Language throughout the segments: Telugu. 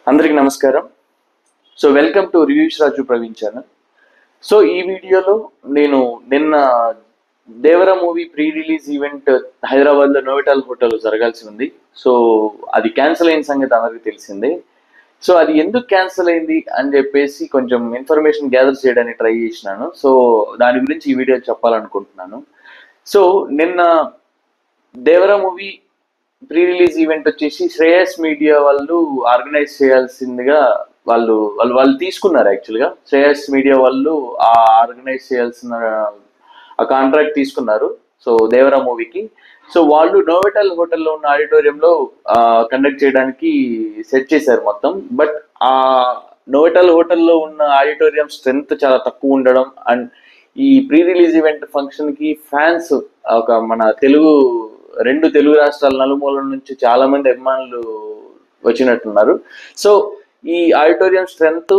అందరికి నమస్కారం. సో వెల్కమ్ టు రివ్యూస్ రాజు ప్రవీణ్ ఛానల్. సో ఈ వీడియోలో నేను నిన్న Devara movie pre release event హైదరాబాద్లో నోవెటాల్ హోటల్లో జరగాల్సి ఉంది. సో అది క్యాన్సిల్ అయిన సంగతి అందరికీ తెలిసిందే. సో అది ఎందుకు క్యాన్సిల్ అయింది అని చెప్పేసి కొంచెం ఇన్ఫర్మేషన్ గ్యాదర్ చేయడానికి ట్రై చేసినాను. సో దాని గురించి ఈ వీడియో చెప్పాలనుకుంటున్నాను. సో నిన్న Devara movie pre release event వచ్చేసి శ్రేయస్ మీడియా వాళ్ళు ఆర్గనైజ్ చేయాల్సిందిగా వాళ్ళు తీసుకున్నారు. యాక్చువల్గా శ్రేయస్ మీడియా వాళ్ళు ఆ ఆర్గనైజ్ చేయాల్సిన ఆ కాంట్రాక్ట్ తీసుకున్నారు. సో దేవరా మూవీకి. సో వాళ్ళు నోవెటల్ హోటల్లో ఉన్న ఆడిటోరియంలో కండక్ట్ చేయడానికి సెట్ చేశారు మొత్తం. బట్ ఆ నోవెటల్ హోటల్లో ఉన్న ఆడిటోరియం స్ట్రెంగ్త్ చాలా తక్కువ ఉండడం అండ్ ఈ ప్రీ రిలీజ్ ఈవెంట్ ఫంక్షన్కి ఫ్యాన్స్ ఒక మన రెండు తెలుగు రాష్ట్రాల నలుమూలల నుంచి చాలా మంది అభిమానులు వచ్చినట్టున్నారు. సో ఈ ఆడిటోరియం స్ట్రెంగ్త్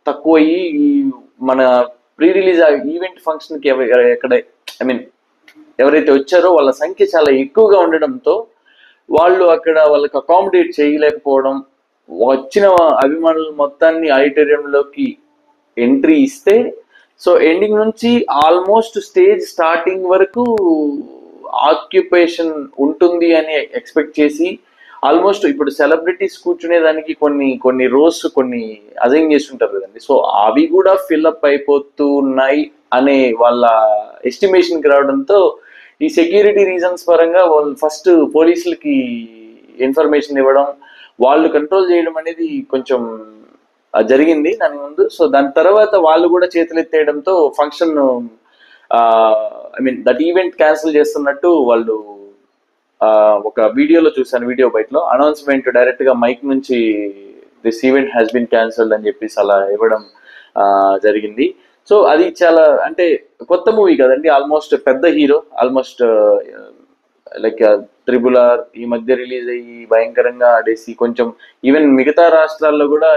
తక్కువ అయ్యి ఈ మన ప్రీ రిలీజ్ ఈవెంట్ ఫంక్షన్కి ఎవరైతే వచ్చారో వాళ్ళ సంఖ్య చాలా ఎక్కువగా ఉండడంతో వాళ్ళకి అకామిడేట్ చేయలేకపోవడం, వచ్చిన అభిమానులు మొత్తాన్ని ఆడిటోరియంలోకి ఎంట్రీ ఇస్తే సో ఎండింగ్ నుంచి ఆల్మోస్ట్ స్టేజ్ స్టార్టింగ్ వరకు ఆక్యుపేషన్ ఉంటుంది అని ఎక్స్పెక్ట్ చేసి ఆల్మోస్ట్ ఇప్పుడు సెలబ్రిటీస్ కూర్చునేదానికి కొన్ని రోస్ అజైన్ చేస్తుంటారు కదండి. సో అవి కూడా ఫిల్అప్ అయిపోతున్నాయి అనే వాళ్ళ ఎస్టిమేషన్కి రావడంతో ఈ సెక్యూరిటీ రీజన్స్ పరంగా వాళ్ళు ఫస్ట్ పోలీసులకి ఇన్ఫర్మేషన్ ఇవ్వడం, వాళ్ళు కంట్రోల్ చేయడం అనేది కొంచెం జరిగింది దాని ముందు. సో దాని తర్వాత వాళ్ళు కూడా చేతులెత్తేయడంతో ఫంక్షన్ దట్ ఈవెంట్ క్యాన్సిల్ చేస్తున్నట్టు వాళ్ళు ఒక వీడియోలో చూసాను. వీడియో బయటలో అనౌన్స్మెంట్ డైరెక్ట్గా మైక్ నుంచి this event has been cancelled అని చెప్పేసి అలా ఇవ్వడం జరిగింది. సో అది చాలా కొత్త మూవీ కదండి, ఆల్మోస్ట్ పెద్ద hero, almost like triple R ఈ మధ్య రిలీజ్ అయ్యి భయంకరంగా ఆడేసి కొంచెం ఈవెన్ మిగతా రాష్ట్రాల్లో కూడా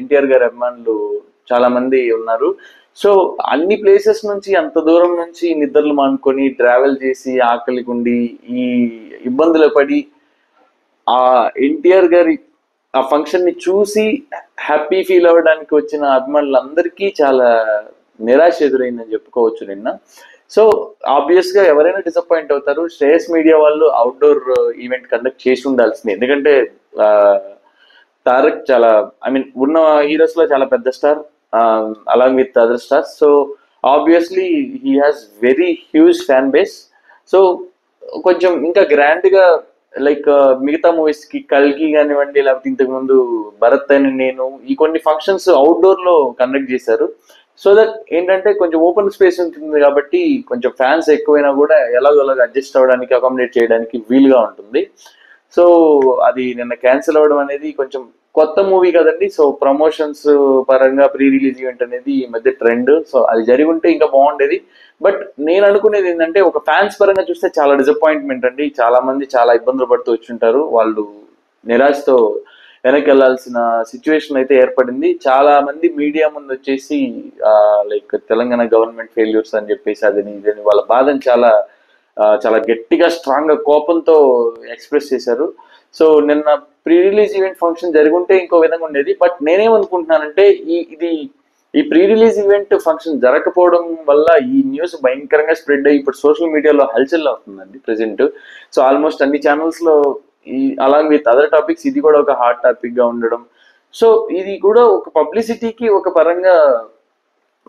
ఎన్టీఆర్ గారి అభిమానులు చాలా మంది ఉన్నారు. సో అన్ని ప్లేసెస్ నుంచి అంత దూరం నుంచి నిద్రలు మానుకొని ట్రావెల్ చేసి ఆకలి గుండి ఈ ఇబ్బందులు పడి ఆ ఎన్టీఆర్ గారి ఆ ఫంక్షన్ని చూసి హ్యాపీ ఫీల్ అవ్వడానికి వచ్చిన అభిమానులందరికీ చాలా నిరాశ ఎదురైందని చెప్పుకోవచ్చు నిన్న. సో ఆబ్వియస్గా ఎవరైనా డిసప్పాయింట్ అవుతారు. శ్రేయస్ మీడియా వాళ్ళు అవుట్డోర్ ఈవెంట్ కండక్ట్ చేసి ఉండాల్సింది. ఎందుకంటే తారక్ చాలా ఉన్న హీరోస్లో చాలా పెద్ద star along with other stars. So obviously he has very huge fan base. So కొంచెం ఇంకా గ్రాండ్గా లైక్ మిగతా మూవీస్కి కల్కి కానివ్వండి, లేకపోతే ఇంతకుముందు భరత్ అని నేను ఈ కొన్ని ఫంక్షన్స్ అవుట్డోర్లో కండక్ట్ చేశారు. సో దట్ ఏంటంటే కొంచెం ఓపెన్ స్పేస్ ఉంటుంది కాబట్టి కొంచెం ఫ్యాన్స్ ఎక్కువైనా కూడా ఎలాగోలాగా అడ్జస్ట్ అవ్వడానికి, అకామిడేట్ చేయడానికి వీలుగా ఉంటుంది. సో అది నిన్న క్యాన్సిల్ అవ్వడం అనేది కొంచెం కొత్త మూవీ కదండి. సో ప్రమోషన్స్ పరంగా ప్రీ రిలీజ్ ఈవెంట్ అనేది ఈ మధ్య ట్రెండ్. సో అది జరిగి ఉంటే ఇంకా బాగుండేది. బట్ నేను అనుకునేది ఏంటంటే ఒక ఫ్యాన్స్ పరంగా చూస్తే చాలా డిసప్పాయింట్మెంట్ అండి. చాలా మంది చాలా ఇబ్బందులు పడుతూ వచ్చుంటారు. వాళ్ళు నిరాశతో వెనక్కి వెళ్ళాల్సిన సిచ్యువేషన్ అయితే ఏర్పడింది. చాలా మంది మీడియా ముందు వచ్చేసి లైక్ తెలంగాణ గవర్నమెంట్ ఫెయిల్యూర్స్ అని చెప్పేసి అదని ఇదని వాళ్ళ బాధని చాలా చాలా గట్టిగా స్ట్రాంగ్గా కోపంతో ఎక్స్ప్రెస్ చేశారు. సో నిన్న ప్రీ రిలీజ్ ఈవెంట్ ఫంక్షన్ జరుగుంటే ఇంకో విధంగా ఉండేది. బట్ నేనేమనుకుంటున్నానంటే ఈ ప్రీ రిలీజ్ ఈవెంట్ ఫంక్షన్ జరగకపోవడం వల్ల ఈ న్యూస్ భయంకరంగా స్ప్రెడ్ అయ్యి ఇప్పుడు సోషల్ మీడియాలో హల్చల్ అవుతుందండి ప్రెసెంట్. సో ఆల్మోస్ట్ అన్ని ఛానల్స్లో అలాంగ్ విత్ అదర్ టాపిక్స్ ఇది కూడా ఒక హాట్ టాపిక్గా ఉండడం. సో ఇది కూడా ఒక పబ్లిసిటీకి ఒక పరంగా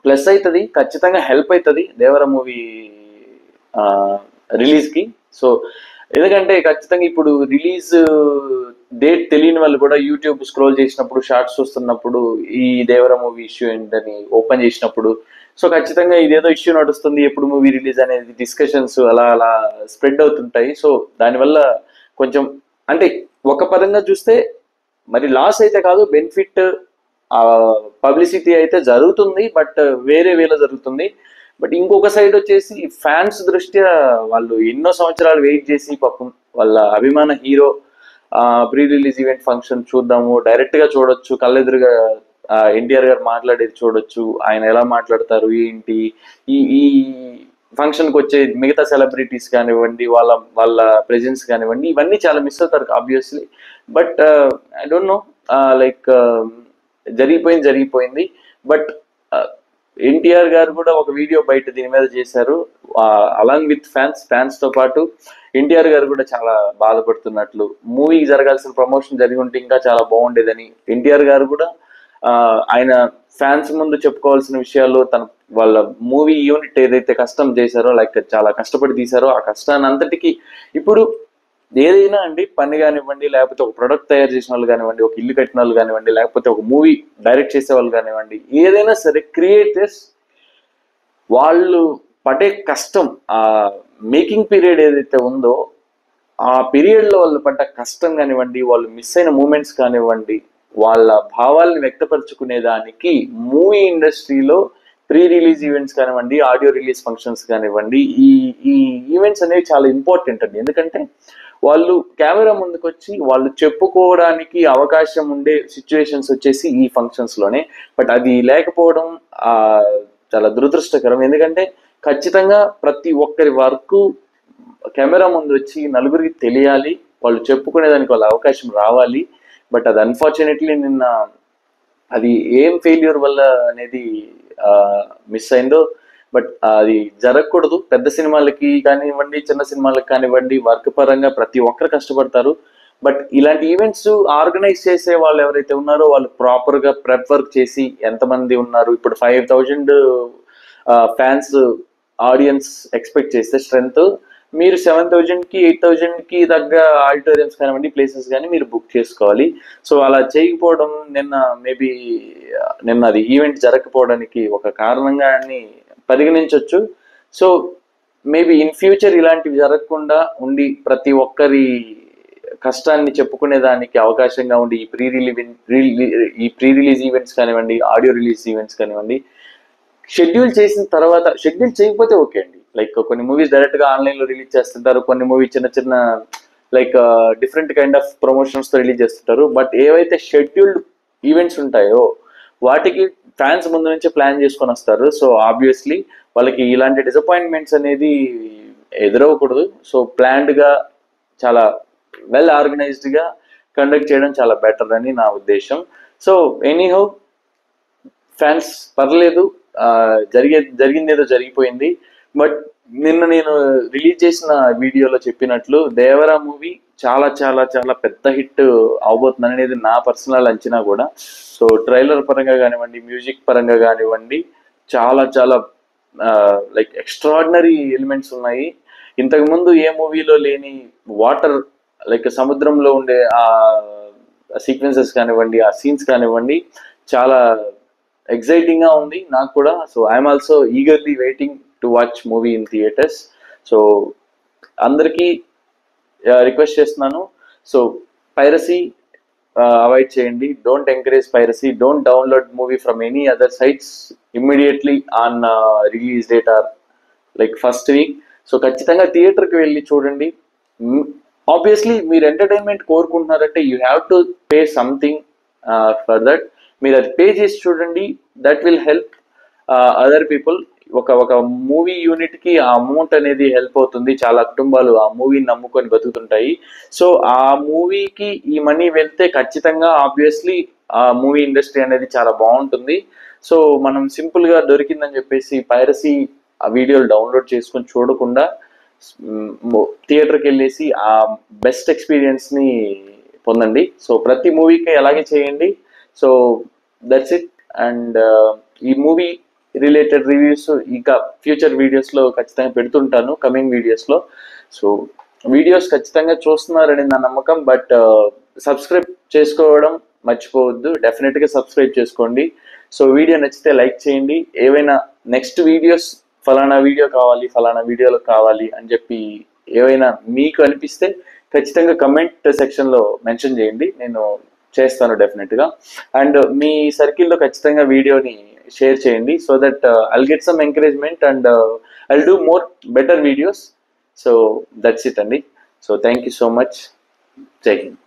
ప్లస్ అవుతుంది, ఖచ్చితంగా హెల్ప్ అవుతుంది దేవర మూవీ రిలీజ్కి. సో ఎందుకంటే ఖచ్చితంగా ఇప్పుడు రిలీజ్ డేట్ తెలియని వాళ్ళు కూడా యూట్యూబ్ స్క్రోల్ చేసినప్పుడు, షార్ట్స్ చూస్తున్నప్పుడు ఈ దేవర మూవీ ఇష్యూ ఏంటని ఓపెన్ చేసినప్పుడు సో ఖచ్చితంగా ఇదేదో ఇష్యూ నడుస్తుంది, ఎప్పుడు మూవీ రిలీజ్ అనేది డిస్కషన్స్ అలా స్ప్రెడ్ అవుతుంటాయి. సో దానివల్ల కొంచెం ఒక పరంగా చూస్తే మరి లాస్ అయితే కాదు, బెనిఫిట్ పబ్లిసిటీ అయితే జరుగుతుంది. బట్ వేరే వేలో జరుగుతుంది. బట్ ఇంకొక సైడ్ వచ్చేసి ఫ్యాన్స్ దృష్ట్యా వాళ్ళు ఎన్నో సంవత్సరాలు వెయిట్ చేసి పాపం వాళ్ళ అభిమాన hero pre release event function చూద్దాము, డైరెక్ట్గా చూడొచ్చు, కళ్ళెదురుగా ఎన్టీఆర్ గారు మాట్లాడేది చూడొచ్చు, ఆయన ఎలా మాట్లాడతారు ఏంటి, ఈ ఫంక్షన్కి వచ్చే మిగతా సెలబ్రిటీస్ కానివ్వండి, వాళ్ళ ప్రెజెన్స్ కానివ్వండి, ఇవన్నీ చాలా మిస్ అవుతారు obviously. But I don't know, like జరిగిపోయింది. బట్ ఎన్టీఆర్ గారు కూడా ఒక వీడియో బయట దీని మీద చేశారు, అలాంగ్ విత్ ఫ్యాన్స్ తో పాటు ఎన్టీఆర్ గారు కూడా చాలా బాధపడుతున్నట్లు, మూవీకి జరగాల్సిన ప్రమోషన్ జరిగి ఉంటే ఇంకా చాలా బాగుండేదని ఎన్టీఆర్ గారు కూడా ఆయన ఫ్యాన్స్ ముందు చెప్పుకోవాల్సిన విషయాలు, వాళ్ళ మూవీ యూనిట్ ఏదైతే కష్టం చేశారో, లైక్ చాలా కష్టపడి తీశారో ఆ కష్టాన్ని అంతటికి ఇప్పుడు ఏదైనా అండి, పని కానివ్వండి, లేకపోతే ఒక ప్రొడక్ట్ తయారు చేసిన వాళ్ళు కానివ్వండి, ఒక ఇల్లు కట్టిన వాళ్ళు కానివ్వండి, లేకపోతే ఒక మూవీ డైరెక్ట్ చేసే వాళ్ళు కానివ్వండి, ఏదైనా సరే క్రియేటర్స్ వాళ్ళు పడే కష్టం, ఆ మేకింగ్ పీరియడ్ ఏదైతే ఉందో ఆ పీరియడ్లో వాళ్ళు పడ్డ కష్టం కానివ్వండి, వాళ్ళు మిస్ అయిన మూమెంట్స్ కానివ్వండి, వాళ్ళ భావాల్ని వ్యక్తపరచుకునే దానికి మూవీ ఇండస్ట్రీలో ప్రీ రిలీజ్ ఈవెంట్స్ కానివ్వండి, ఆడియో రిలీజ్ ఫంక్షన్స్ కానివ్వండి, ఈ ఈవెంట్స్ అనేవి చాలా ఇంపార్టెంట్ అండి. ఎందుకంటే వాళ్ళు కెమెరా ముందుకు వచ్చి వాళ్ళు చెప్పుకోవడానికి అవకాశం ఉండే సిచ్యువేషన్స్ వచ్చేసి ఈ ఫంక్షన్స్ లోనే. బట్ అది లేకపోవడం చాలా దురదృష్టకరం. ఎందుకంటే ఖచ్చితంగా ప్రతి ఒక్కరి వర్క్ కెమెరా ముందు వచ్చి నలుగురికి తెలియాలి, వాళ్ళు చెప్పుకునేదానికి వాళ్ళ అవకాశం రావాలి. బట్ అది అన్ఫార్చునేట్లీ నిన్న అది ఏం ఫెయిల్యూర్ వల్ల అనేది మిస్ అయిందో. బట్ అది జరగకూడదు. పెద్ద సినిమాలకి కానివ్వండి, చిన్న సినిమాలకు కానివ్వండి, వర్క్ పరంగా ప్రతి ఒక్కరు కష్టపడతారు. బట్ ఇలాంటి ఈవెంట్స్ ఆర్గనైజ్ చేసే వాళ్ళు ఎవరైతే ఉన్నారో వాళ్ళు ప్రాపర్ గా ప్రెప్ వర్క్ చేసి, ఎంతమంది ఉన్నారు, ఇప్పుడు 5,000 ఫ్యాన్స్ ఆడియన్స్ ఎక్స్పెక్ట్ చేస్తే స్ట్రెంత్, మీరు 7,000కి 8,000కి తగ్గ ఆడిటోరియంస్ కానివ్వండి, ప్లేసెస్ కానీ మీరు బుక్ చేసుకోవాలి. సో అలా చేయకపోవడం నిన్న అది ఈవెంట్ జరగకపోవడానికి ఒక కారణంగా అని పరిగణించవచ్చు. సో మేబీ ఇన్ ఫ్యూచర్ ఇలాంటివి జరగకుండా ఉండి ప్రతి ఒక్కరి కష్టాన్ని చెప్పుకునే దానికి అవకాశంగా ఉండి ఈ ప్రీ రిలీజ్ ఈవెంట్స్ కానివ్వండి, ఆడియో రిలీజ్ ఈవెంట్స్ కానివ్వండి షెడ్యూల్ చేసిన తర్వాత, షెడ్యూల్ చేయకపోతే ఓకే అండి, లైక్ కొన్ని మూవీస్ డైరెక్ట్ గా ఆన్లైన్ లో రిలీజ్ చేస్తుంటారు, కొన్ని మూవీ చిన్న like different kind of promotions తో రిలీజ్ చేస్తుంటారు. బట్ ఏవైతే షెడ్యూల్డ్ ఈవెంట్స్ ఉంటాయో వాటికి ఫ్యాన్స్ ముందు నుంచి ప్లాన్ చేసుకొని వస్తారు. సో ఆబ్వియస్లీ వాళ్ళకి ఇలాంటి డిసప్పాయింట్మెంట్స్ అనేది ఎదురవ్వకూడదు. సో ప్లాన్డ్ గా చాలా వెల్ ఆర్గనైజ్డ్ గా కండక్ట్ చేయడం చాలా బెటర్ అని నా ఉద్దేశం. సో ఎనీహౌ ఫ్యాన్స్ పర్లేదు, జరిగిందేదో జరిగిపోయింది. బట్ నిన్న నేను రిలీజ్ చేసిన వీడియోలో చెప్పినట్లు దేవరా మూవీ చాలా చాలా చాలా పెద్ద హిట్ అవబోతుంది అనేది నా పర్సనల్ అంచనా కూడా. సో ట్రైలర్ పరంగా కానివ్వండి, మ్యూజిక్ పరంగా కానివ్వండి, చాలా చాలా లైక్ ఎక్స్ట్రాడినరీ ఎలిమెంట్స్ ఉన్నాయి. ఇంతకుముందు ఏ మూవీలో లేని వాటర్, లైక్ సముద్రంలో ఉండే ఆ సీక్వెన్సెస్ కానివ్వండి, ఆ సీన్స్ కానివ్వండి, చాలా ఎక్సైటింగ్ గా ఉంది నాకు కూడా. So I'm also eagerly waiting to watch movie in theatres. So అందరికీ రిక్వెస్ట్ చేస్తున్నాను, సో పైరసీ అవాయిడ్ చేయండి, don't encourage piracy, don't download movie from any other sites immediately on release date or like first week. So ఖచ్చితంగా థియేటర్కి వెళ్ళి చూడండి. ఆబ్వియస్లీ మీరు ఎంటర్టైన్మెంట్ కోరుకుంటున్నారంటే you have to pay something for that. మీరు అది పే చేసి చూడండి, that will help other people. ఒక మూవీ యూనిట్ కి ఆ అమౌంట్ అనేది హెల్ప్ అవుతుంది. చాలా కుటుంబాలు ఆ మూవీని నమ్ముకొని బతుకుతుంటాయి. సో ఆ మూవీకి ఈ మనీ వెళ్తే ఖచ్చితంగా ఆబ్వియస్లీ ఆ మూవీ ఇండస్ట్రీ అనేది చాలా బాగుంటుంది. సో మనం సింపుల్ గా దొరికిందని చెప్పేసి పైరసీ ఆ వీడియోలు డౌన్లోడ్ చేసుకొని చూడకుండా థియేటర్కి వెళ్ళేసి ఆ బెస్ట్ ఎక్స్పీరియన్స్ ని పొందండి. సో ప్రతి మూవీకి అలాగే చేయండి. So that's it. అండ్ ఈ మూవీ రిలేటెడ్ రివ్యూస్ ఇంకా ఫ్యూచర్ వీడియోస్లో ఖచ్చితంగా పెడుతుంటాను, కమింగ్ వీడియోస్లో. సో వీడియోస్ ఖచ్చితంగా చూస్తున్నారని నా నమ్మకం. బట్ సబ్స్క్రైబ్ చేసుకోవడం మర్చిపోవద్దు, డెఫినెట్గా సబ్స్క్రైబ్ చేసుకోండి. సో వీడియో నచ్చితే లైక్ చేయండి. ఏవైనా నెక్స్ట్ వీడియోస్ ఫలానా వీడియో కావాలి, ఫలానా వీడియోలో కావాలి అని చెప్పి ఏవైనా మీకు అనిపిస్తే ఖచ్చితంగా కమెంట్ సెక్షన్లో మెన్షన్ చేయండి, నేను చేస్తాను డెఫినెట్గా. అండ్ మీ సర్కిల్లో ఖచ్చితంగా వీడియోని షేర్ చేయండి, so that I'll get some encouragement and I'll do more better videos. So that's it అండి. So thank you so much. జై హింద్.